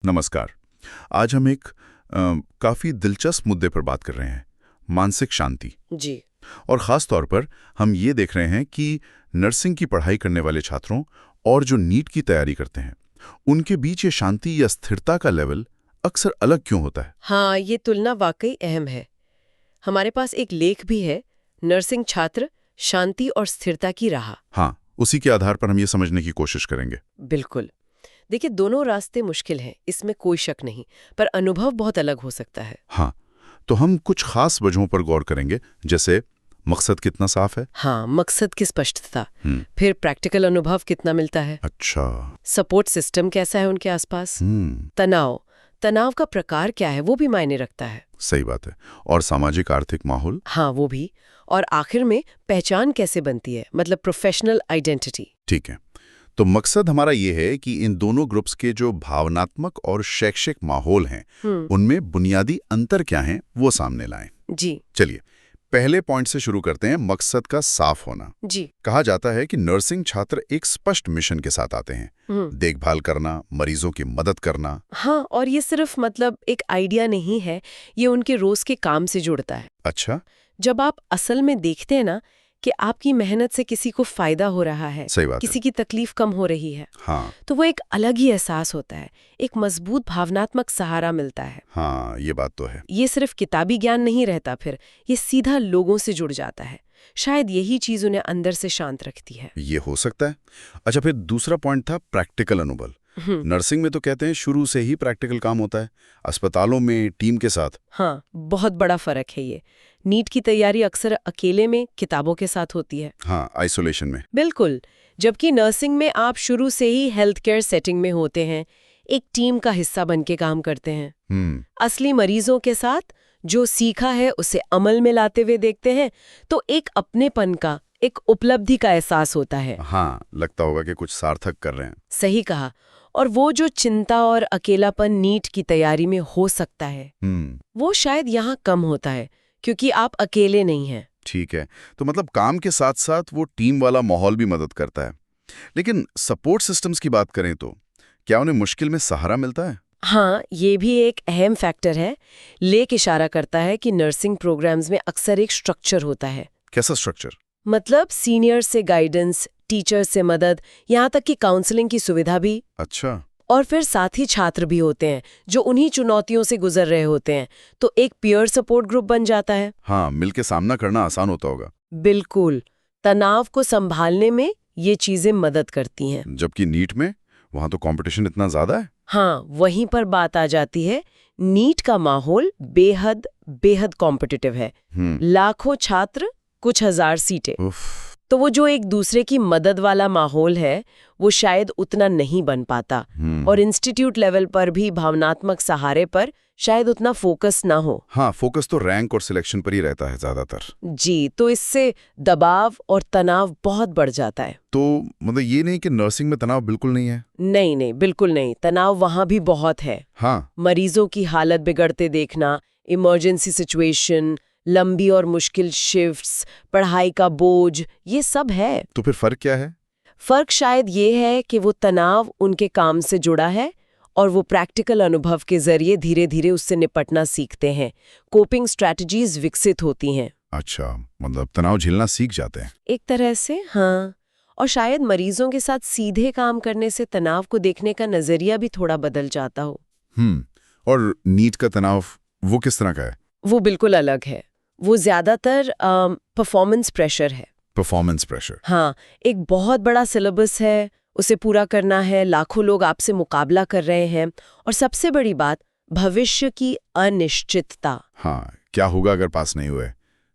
नमस्कार। आज हम एक काफ़ी दिलचस्प मुद्दे पर बात कर रहे हैं, मानसिक शांति। जी। और ख़ास तौर पर हम ये देख रहे हैं कि नर्सिंग की पढ़ाई करने वाले छात्रों और जो नीट की तैयारी करते हैं, उनके बीच ये शांति या स्थिरता का लेवल अक्सर अलग क्यों होता है? हाँ, ये तुलना वाकई अहम है। हमारे पास एक लेख भी है, नर्सिंग छात्र, शांति और स्थिरता की राह। हाँ, उसी के आधार पर हम ये समझने की कोशिश करेंगे। बिल्कुल। देखिए, दोनों रास्ते मुश्किल हैं, इसमें कोई शक नहीं, पर अनुभव बहुत अलग हो सकता है। हाँ, तो हम कुछ खास वजहों पर गौर करेंगे, जैसे मकसद कितना साफ है। हाँ, मकसद की स्पष्टता, फिर प्रैक्टिकल अनुभव कितना मिलता है, अच्छा। सपोर्ट सिस्टम कैसा है उनके आसपास, तनाव तनाव का प्रकार क्या है वो भी मायने रखता है। सही बात है। और सामाजिक आर्थिक माहौल। हाँ, वो भी। और आखिर में पहचान कैसे बनती है, मतलब प्रोफेशनल आइडेंटिटी। ठीक है, तो मकसद हमारा ये है कि इन दोनों ग्रुप्स के जो भावनात्मक और शैक्षिक माहौल हैं, उनमें बुनियादी अंतर क्या हैं, वो सामने लाएं। जी। चलिए, पहले पॉइंट से शुरू करते हैं, मकसद का साफ होना। जी। कहा जाता है कि नर्सिंग छात्र एक स्पष्ट मिशन के साथ आते हैं, देखभाल करना, मरीजों की मदद करना। हाँ, और ये सिर्फ मतलब एक आइडिया नहीं है, ये उनके रोज के काम से जुड़ता है। अच्छा। जब आप असल में देखते हैं ना कि आपकी मेहनत से किसी को फायदा हो रहा है, सही बात किसी की तकलीफ कम हो रही है, हाँ, तो वो एक अलग ही एहसास होता है, एक मजबूत भावनात्मक सहारा मिलता है। हाँ, ये बात तो है। ये सिर्फ किताबी ज्ञान नहीं रहता, फिर ये सीधा लोगों से जुड़ जाता है। शायद यही चीज उन्हें अंदर से शांत रखती है। ये हो सकता है। अच्छा, फिर दूसरा पॉइंट था प्रैक्टिकल अनुभव। नर्सिंग में तो कहते हैं शुरू से ही प्रैक्टिकल काम होता है, अस्पतालों में टीम के साथ। हाँ, बहुत बड़ा फर्क है ये। नीट की तैयारी अक्सर अकेले में किताबों के साथ होती है। हाँ, आइसोलेशन में। बिल्कुल। जबकि नर्सिंग में आप शुरू से ही हेल्थ केयर सेटिंग में होते हैं, एक टीम का हिस्सा बन के काम करते हैं। असली मरीजों के साथ जो सीखा है उसे अमल में लाते हुए देखते हैं, तो एक अपनेपन का, एक उपलब्धि का एहसास होता है। हाँ, लगता होगा कि कुछ सार्थक कर रहे हैं। सही कहा। और वो जो चिंता और अकेलापन नीट की तैयारी में हो सकता है, वो शायद यहाँ कम होता है, क्योंकि आप अकेले नहीं हैं। ठीक है, तो मतलब काम के साथ साथ वो टीम वाला माहौल भी मदद करता है। लेकिन सपोर्ट सिस्टम्स की बात करें तो क्या उन्हें मुश्किल में सहारा मिलता है? हाँ, ये भी एक अहम फैक्टर है। लेख इशारा करता है कि नर्सिंग प्रोग्राम्स में अक्सर एक स्ट्रक्चर होता है। कैसा स्ट्रक्चर? मतलब सीनियर से गाइडेंस, टीचर से मदद, यहाँ तक कि काउंसलिंग की सुविधा भी। अच्छा। और फिर साथ ही छात्र भी होते हैं जो उन्हीं चुनौतियों से गुजर रहे होते हैं, तो एक पीयर सपोर्ट ग्रुप बन जाता है। हाँ, मिलके सामना करना आसान होता होगा। बिल्कुल। तनाव को संभालने में ये चीजें मदद करती हैं। जबकि नीट में वहां तो कंपटीशन इतना ज्यादा है। हाँ, वहीं पर बात आ जाती है। नीट का माहौल बेहद बेहद कॉम्पिटिटिव है। लाखों छात्र, कुछ हजार सीटें। तो वो जो एक दूसरे की मदद वाला माहौल है, वो शायद उतना नहीं बन पाता। और इंस्टीट्यूट लेवल पर भी भावनात्मक सहारे पर शायद उतना फोकस ना हो। हाँ, फोकस तो रैंक और सिलेक्शन पर ही रहता है ज्यादातर। जी, तो इससे दबाव और तनाव बहुत बढ़ जाता है। तो मतलब ये नहीं कि नर्सिंग में तनाव बिल्कुल नहीं है? नहीं नहीं, बिल्कुल नहीं। तनाव वहाँ भी बहुत है। हाँ। मरीजों की हालत बिगड़ते देखना, इमरजेंसी सिचुएशन, लंबी और मुश्किल शिफ्ट्स, पढ़ाई का बोझ, ये सब है। तो फिर फर्क क्या है? फर्क शायद ये है कि वो तनाव उनके काम से जुड़ा है और वो प्रैक्टिकल अनुभव के जरिए धीरे धीरे उससे निपटना सीखते हैं। कोपिंग स्ट्रैटेजीज विकसित होती हैं। अच्छा, मतलब तनाव झेलना सीख जाते हैं एक तरह से, हाँ। और शायद मरीजों के साथ सीधे काम करने से तनाव को देखने का नजरिया भी थोड़ा बदल जाता हो। और नीट का तनाव वो किस तरह का है? वो बिल्कुल अलग है। वो ज्यादातर परफॉर्मेंस प्रेशर है। Performance pressure? हाँ, एक बहुत बड़ा सिलेबस है, उसे पूरा करना है, लाखों लोग आपसे मुकाबला कर रहे हैं, और सबसे बड़ी बात, भविष्य की अनिश्चितता। हाँ, क्या होगा अगर पास नहीं हुए,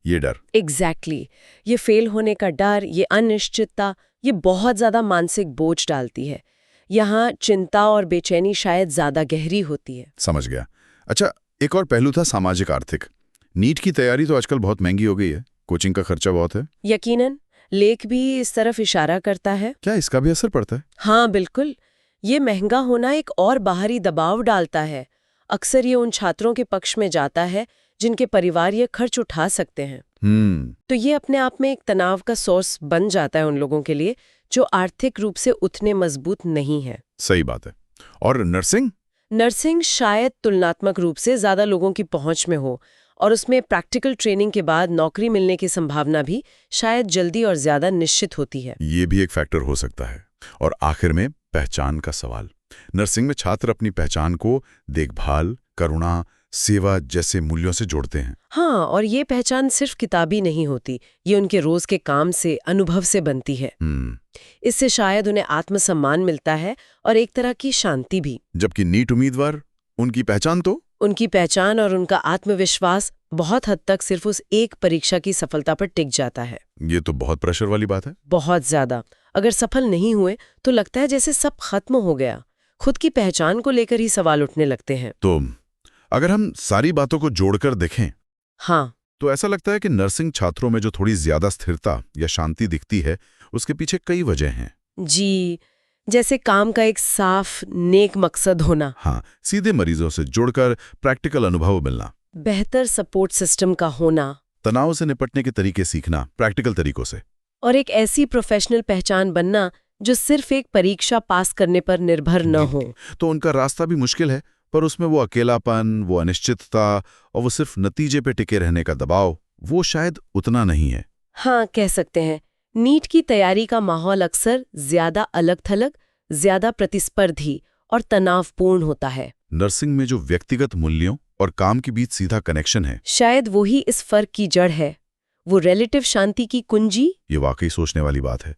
ये डर। एग्जैक्टली। ये फेल होने का डर, ये अनिश्चितता, ये बहुत ज्यादा मानसिक बोझ डालती है। यहाँ चिंता और बेचैनी शायद ज्यादा गहरी होती है। समझ गया। अच्छा, एक और पहलू था सामाजिक आर्थिक। नीट की तैयारी तो आजकल बहुत महंगी हो गई है, कोचिंग का खर्चा बहुत है। यकीनन। लेख भी इस तरफ इशारा करता है। क्या इसका भी असर पड़ता है? हाँ, बिल्कुल। ये महंगा होना एक और बाहरी दबाव डालता है। अक्सर ये उन छात्रों के पक्ष में जाता है जिनके परिवार ये खर्च उठा सकते हैं। तो ये अपने आप में एक तनाव का सोर्स बन जाता है उन लोगों के लिए जो आर्थिक रूप से उतने मजबूत नहीं है। सही बात है। और नर्सिंग? नर्सिंग शायद तुलनात्मक रूप से ज्यादा लोगों की पहुंच में हो और उसमें प्रैक्टिकल ट्रेनिंग के बाद नौकरी मिलने की संभावना भी शायद जल्दी और ज्यादा निश्चित होती है। ये भी एक फैक्टर हो सकता है। और आखिर में पहचान का सवाल। नर्सिंग में छात्र अपनी पहचान को देखभाल, करुणा, सेवा जैसे मूल्यों से जोड़ते हैं। हाँ, और ये पहचान सिर्फ किताबी नहीं होती, ये उनके रोज के काम से, अनुभव से बनती है। इससे शायद उन्हें आत्मसम्मान मिलता है और एक तरह की शांति भी। जबकि नीट उम्मीदवार, उनकी पहचान और उनका आत्मविश्वास बहुत हद तक सिर्फ उस एक परीक्षा की सफलता पर टिक जाता है। ये तो बहुत प्रेशर वाली बात है। बहुत ज्यादा। अगर सफल नहीं हुए तो लगता है जैसे सब खत्म हो गया। खुद की पहचान को लेकर ही सवाल उठने लगते हैं। तो अगर हम सारी बातों को जोड़कर देखें, हाँ, तो ऐसा लगता है कि नर्सिंग छात्रों में जो थोड़ी ज्यादा स्थिरता या शांति दिखती है, उसके पीछे कई वजह हैं। जी, जैसे काम का एक साफ, नेक मकसद होना। हाँ, सीधे मरीजों से जुड़कर प्रैक्टिकल अनुभव मिलना, बेहतर सपोर्ट सिस्टम का होना, तनाव से निपटने के तरीके सीखना प्रैक्टिकल तरीकों से, और एक ऐसी प्रोफेशनल पहचान बनना जो सिर्फ एक परीक्षा पास करने पर निर्भर न हो। तो उनका रास्ता भी मुश्किल है, पर उसमें वो अकेलापन, वो अनिश्चितता और वो सिर्फ नतीजे पे टिके रहने का दबाव, वो शायद उतना नहीं है। हाँ, कह सकते हैं। नीट की तैयारी का माहौल अक्सर ज्यादा अलग-थलग, ज्यादा प्रतिस्पर्धी और तनावपूर्ण होता है। नर्सिंग में जो व्यक्तिगत मूल्यों और काम के बीच सीधा कनेक्शन है, शायद वही इस फर्क की जड़ है, वो रिलेटिव शांति की कुंजी। ये वाकई सोचने वाली बात है।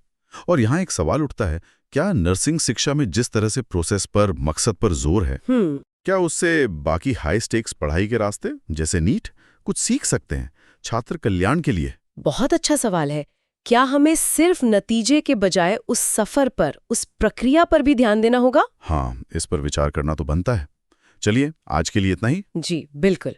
और यहाँ एक सवाल उठता है, क्या नर्सिंग शिक्षा में जिस तरह से प्रोसेस पर, मकसद पर जोर है, क्या उससे बाकी हाई स्टेक्स पढ़ाई के रास्ते जैसे नीट कुछ सीख सकते हैं छात्र कल्याण के लिए? बहुत अच्छा सवाल है। क्या हमें सिर्फ नतीजे के बजाय उस सफर पर, उस प्रक्रिया पर भी ध्यान देना होगा? हाँ, इस पर विचार करना तो बनता है। चलिए, आज के लिए इतना ही। जी, बिल्कुल।